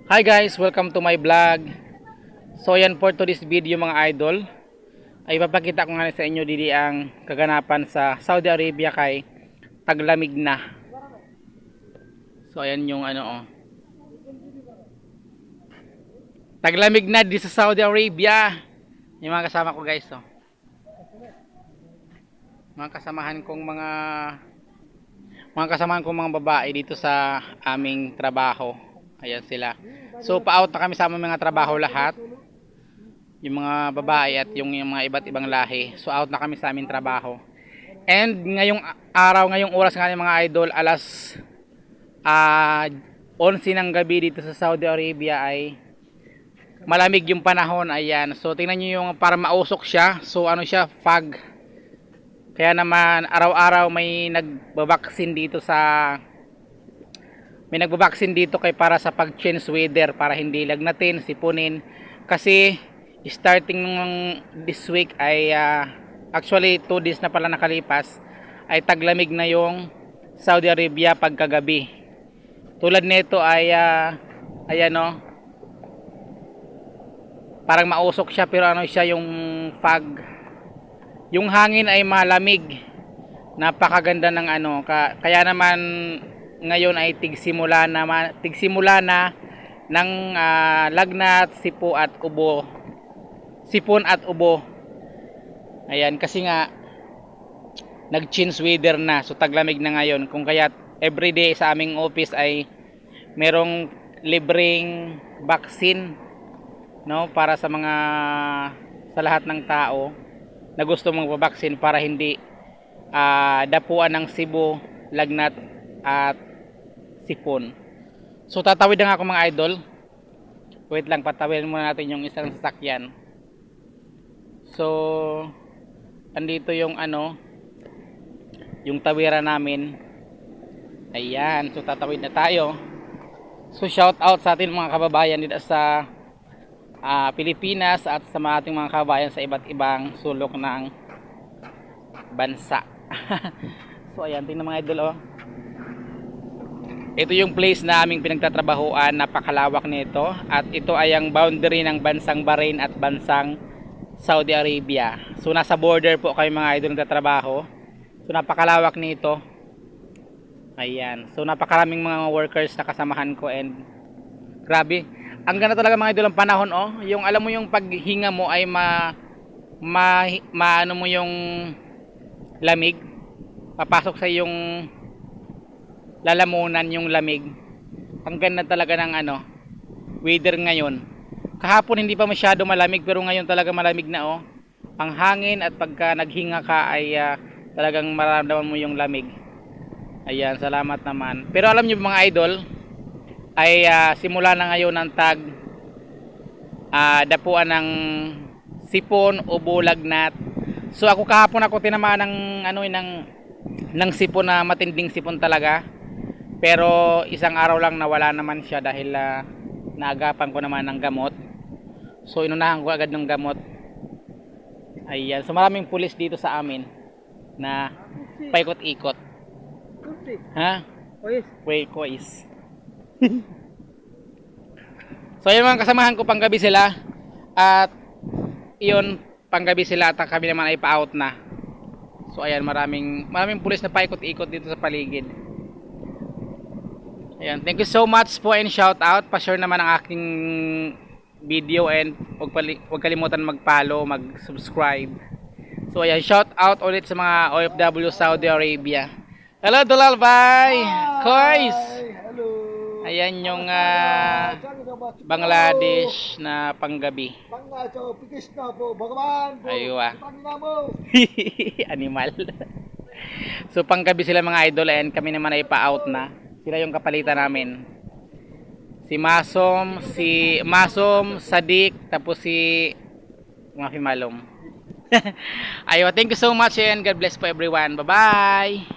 Hi guys, welcome to my vlog. So yan for today's video mga idol, ay ipapakita ko nga sa inyo dili ang kaganapan sa Saudi Arabia kay taglamig na. So ayan yung taglamig na di sa Saudi Arabia. Yung mga kasama ko guys, oh. Mga kasamahan kong mga babae dito sa aming trabaho. Ayan sila. So pa-out na kami sa aming mga trabaho lahat. Yung mga babae at yung mga iba't ibang lahi. So out na kami sa aming trabaho. And ngayong oras nga mga idol, alas 11 ng gabi dito sa Saudi Arabia ay malamig yung panahon. Ayan. So tingnan nyo yung para mausok siya. So ano siya, fog. Kaya naman araw-araw may nagbabaksin dito kay para sa pag-change weather para hindi lagnatin, sipunin. Kasi starting ng this week ay actually 2 days na pala nakalipas ay taglamig na yung Saudi Arabia pagkagabi. Tulad nito ay ayan o, parang mausok siya pero ano siya yung fog. Yung hangin ay malamig. Napakaganda ng kaya naman ngayon ay tigsimula na ng lagnat, sipon at ubo. Ayan, kasi nga nag-change weather na. So taglamig na ngayon. Kung kaya everyday sa aming office ay merong libreng vaccine, no, para sa lahat ng tao na gusto magpabaksin para hindi dapuan ng sibo, lagnat at sipon. So tatawid na nga ako mga idol. Wait lang, patawidin muna natin yung isang sasakyan. So andito yung yung tawiran namin. Ayan, so tatawid na tayo. So shout out sa atin mga kababayan dito sa Pilipinas at sa ating mga kabayan sa iba't ibang sulok ng bansa. So ayan, tingnan mga idol, oh. Ito yung place na aming pinagtatrabahuan, napakalawak nito at ito ay ang boundary ng bansang Bahrain at bansang Saudi Arabia. So nasa border po kami mga idol nagtatrabaho. So napakalawak nito. Ayan, so napakaraming mga workers na kasamahan ko and grabe. Ang ganda talaga mga idol ang panahon, oh. Yung alam mo yung paghinga mo ay ano mo yung lamig. Papasok sa yung lalamunan yung lamig. Ang ganda talaga ng weather ngayon. Kahapon hindi pa masyado malamig pero ngayon talaga malamig na, oh. Ang hangin at pagka naghinga ka ay talagang mararamdaman mo yung lamig. Ayan, salamat naman. Pero alam niyo mga idol, ay simula na ngayon ng dapuan ng sipon o lagnat. So ako kahapon tinamaan ng sipon, na matinding sipon talaga. Pero isang araw lang nawala naman siya dahil naagapan ko naman ng gamot. So inunahan ko agad ng gamot. Ayan, so maraming pulis dito sa amin na paikot-ikot. Ha? Wait, kois. So yun mga kasamahan ko, panggabi sila at yun, panggabi sila at kami naman ay pa-out na. So ayan, maraming pulis na paikot-ikot dito sa paligid. Ayan, thank you so much po and shout out. Pa-share naman ang aking video and huwag kalimutan mag-follow, mag-subscribe. So ayan, shout out ulit sa mga OFW Saudi Arabia. Hello Dulal, bye! Kois! Ayan yung Bangladesh na panggabi. Aywa. Animal. So panggabi sila mga idol and kami naman ay pa-out na. Sila yung kapalitan namin. Si Masom, Sadik, tapos si Mafi Malom. Aywa, thank you so much and God bless po everyone. Bye-bye!